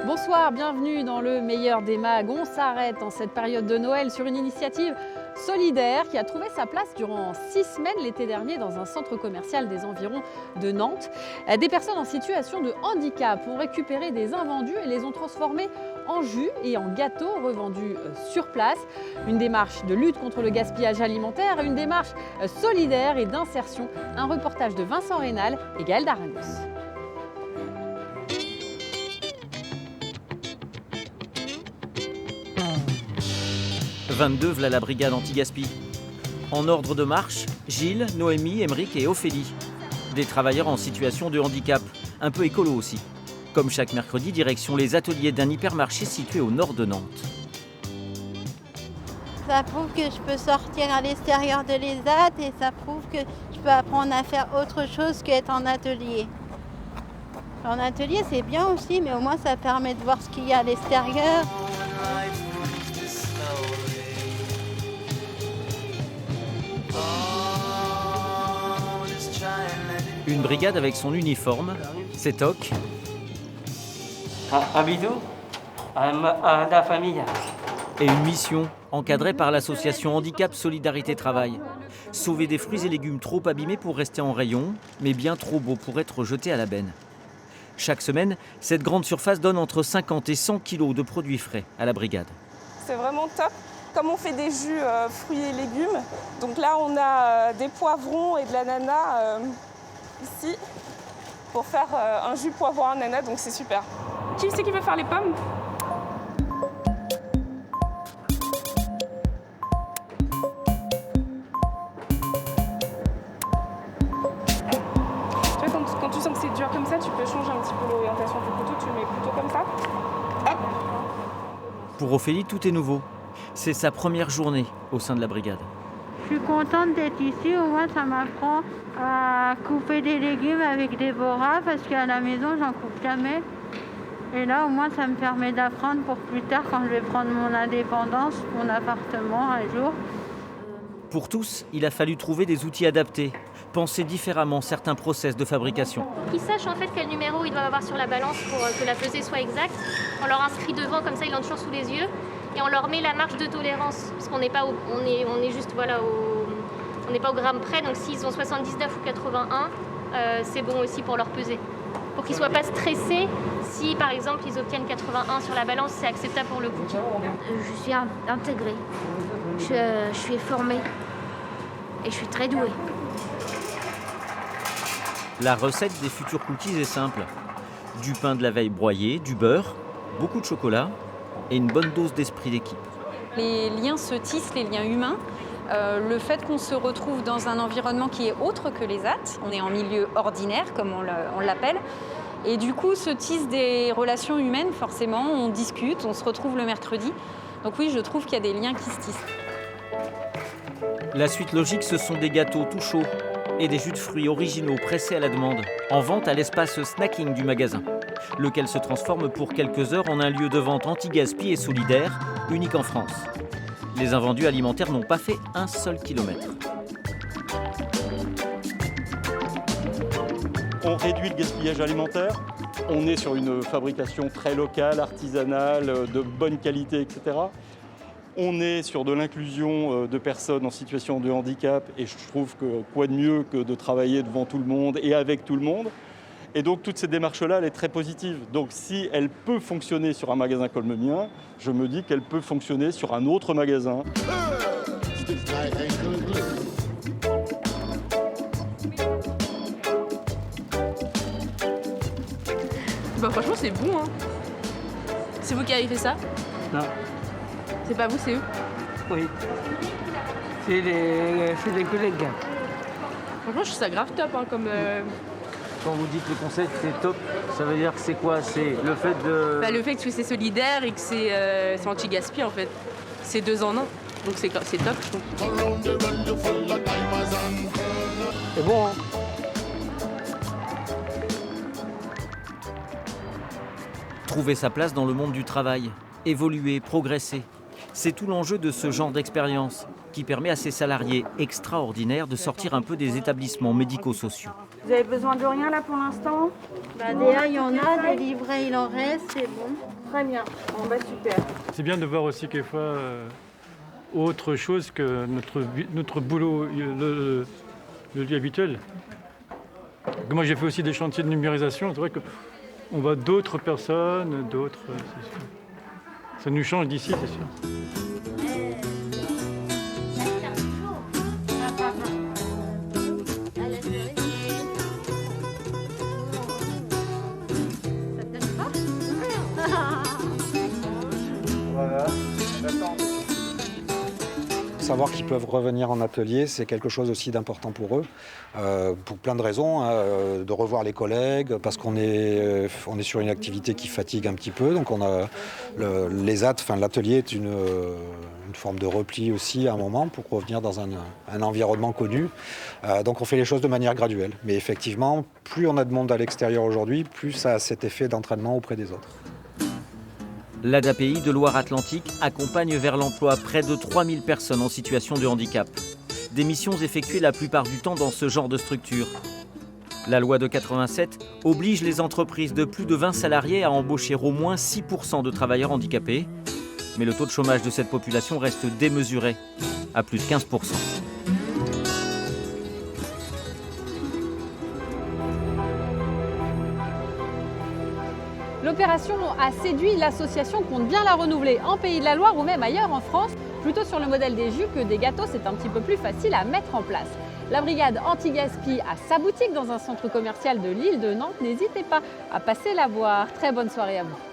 Bonsoir, bienvenue dans le meilleur des mags. On s'arrête en cette période de Noël sur une initiative solidaire qui a trouvé sa place durant 6 semaines l'été dernier dans un centre commercial des environs de Nantes. Des personnes en situation de handicap ont récupéré des invendus et les ont transformés en jus et en gâteaux revendus sur place. Une démarche de lutte contre le gaspillage alimentaire, une démarche solidaire et d'insertion. Un reportage de Vincent Rénal et Gaël Daragos. 22, v'là la brigade anti-gaspi. En ordre de marche, Gilles, Noémie, Émeric et Ophélie. Des travailleurs en situation de handicap, un peu écolo aussi. Comme chaque mercredi, direction les ateliers d'un hypermarché situé au nord de Nantes. Ça prouve que je peux sortir à l'extérieur de l'ESAT et ça prouve que je peux apprendre à faire autre chose qu'être en atelier. En atelier, c'est bien aussi, mais au moins ça permet de voir ce qu'il y a à l'extérieur. Une brigade avec son uniforme, ses tocs Un bisou à la famille. et une mission encadrée par l'association Handicap Solidarité Travail. Sauver des fruits et légumes trop abîmés pour rester en rayon, mais bien trop beaux pour être jetés à la benne. Chaque semaine, cette grande surface donne entre 50 et 100 kilos de produits frais à la brigade. C'est vraiment top. Comme on fait des jus fruits et légumes, donc là on a des poivrons et de l'ananas ici pour faire un jus poivron ananas, donc c'est super. Qui c'est qui veut faire les pommes? Tu vois, quand tu sens que c'est dur comme ça, tu peux changer un petit peu l'orientation du couteau, tu le mets plutôt comme ça. Hop. Pour Ophélie, tout est nouveau. C'est sa première journée au sein de la brigade. Je suis contente d'être ici, au moins ça m'apprend à couper des légumes avec des boras parce qu'à la maison j'en coupe jamais. Et là au moins ça me permet d'apprendre pour plus tard quand je vais prendre mon indépendance, mon appartement un jour. Pour tous, il a fallu trouver des outils adaptés, penser différemment certains process de fabrication. Qu'ils sachent en fait quel numéro ils doivent avoir sur la balance pour que la pesée soit exacte. On leur inscrit devant, comme ça ils l'ont toujours sous les yeux. Et on leur met la marge de tolérance, parce qu'on n'est pas on est juste on n'est pas au gramme près. Donc s'ils ont 79 ou 81, c'est bon aussi pour leur peser. Pour qu'ils ne soient pas stressés, si par exemple ils obtiennent 81 sur la balance, c'est acceptable pour le cookie. Je suis intégrée, je suis formée et je suis très douée. La recette des futurs cookies est simple. Du pain de la veille broyé, du beurre, beaucoup de chocolat et une bonne dose d'esprit d'équipe. Les liens se tissent, les liens humains. Le fait qu'on se retrouve dans un environnement qui est autre que l'ESAT, on est en milieu ordinaire, comme on l'appelle, et du coup se tissent des relations humaines, forcément, on discute, on se retrouve le mercredi. Donc oui, je trouve qu'il y a des liens qui se tissent. La suite logique, ce sont des gâteaux tout chauds et des jus de fruits originaux pressés à la demande, en vente à l'espace snacking du magasin, lequel se transforme pour quelques heures en un lieu de vente anti-gaspi et solidaire, unique en France. Les invendus alimentaires n'ont pas fait un seul kilomètre. On réduit le gaspillage alimentaire, on est sur une fabrication très locale, artisanale, de bonne qualité, etc. On est sur de l'inclusion de personnes en situation de handicap et je trouve que quoi de mieux que de travailler devant tout le monde et avec tout le monde. Et donc toute cette démarche-là, elle est très positive. Donc si elle peut fonctionner sur un magasin comme le mien, je me dis qu'elle peut fonctionner sur un autre magasin. Bah franchement c'est bon hein. C'est vous qui avez fait ça? Non, C'est pas vous, c'est eux? oui. C'est des collègues. Franchement je trouve ça grave top hein, comme... Quand vous dites le concept c'est top, ça veut dire que c'est quoi? C'est le fait de... Bah, le fait que c'est solidaire et que c'est anti-gaspi en fait. C'est 2 en 1. Donc c'est top je trouve. C'est bon, hein? Trouver sa place dans le monde du travail, évoluer, progresser. C'est tout l'enjeu de ce genre d'expérience qui permet à ces salariés extraordinaires de sortir un peu des établissements médico-sociaux. Vous avez besoin de rien là pour l'instant? Des il y en a, des livrets il en reste, c'est bon. Très bien, bon bah super. C'est bien de voir aussi quelquefois autre chose que notre boulot, le lieu habituel. Moi j'ai fait aussi des chantiers de numérisation, c'est vrai qu'on voit d'autres personnes, c'est sûr. Ça nous change d'ici, c'est sûr. Savoir qu'ils peuvent revenir en atelier, c'est quelque chose aussi d'important pour eux, pour plein de raisons, de revoir les collègues, parce qu'on est sur une activité qui fatigue un petit peu, donc on a l'atelier est une forme de repli aussi à un moment pour revenir dans un environnement connu. Donc on fait les choses de manière graduelle, mais effectivement, plus on a de monde à l'extérieur aujourd'hui, plus ça a cet effet d'entraînement auprès des autres. L'ADAPI de Loire-Atlantique accompagne vers l'emploi près de 3000 personnes en situation de handicap. Des missions effectuées la plupart du temps dans ce genre de structure. La loi de 87 oblige les entreprises de plus de 20 salariés à embaucher au moins 6% de travailleurs handicapés. Mais le taux de chômage de cette population reste démesuré, à plus de 15%. L'opération a séduit, l'association compte bien la renouveler en Pays de la Loire ou même ailleurs en France. Plutôt sur le modèle des jus que des gâteaux, c'est un petit peu plus facile à mettre en place. La brigade anti-gaspi a sa boutique dans un centre commercial de l'île de Nantes. N'hésitez pas à passer la voir. Très bonne soirée à vous.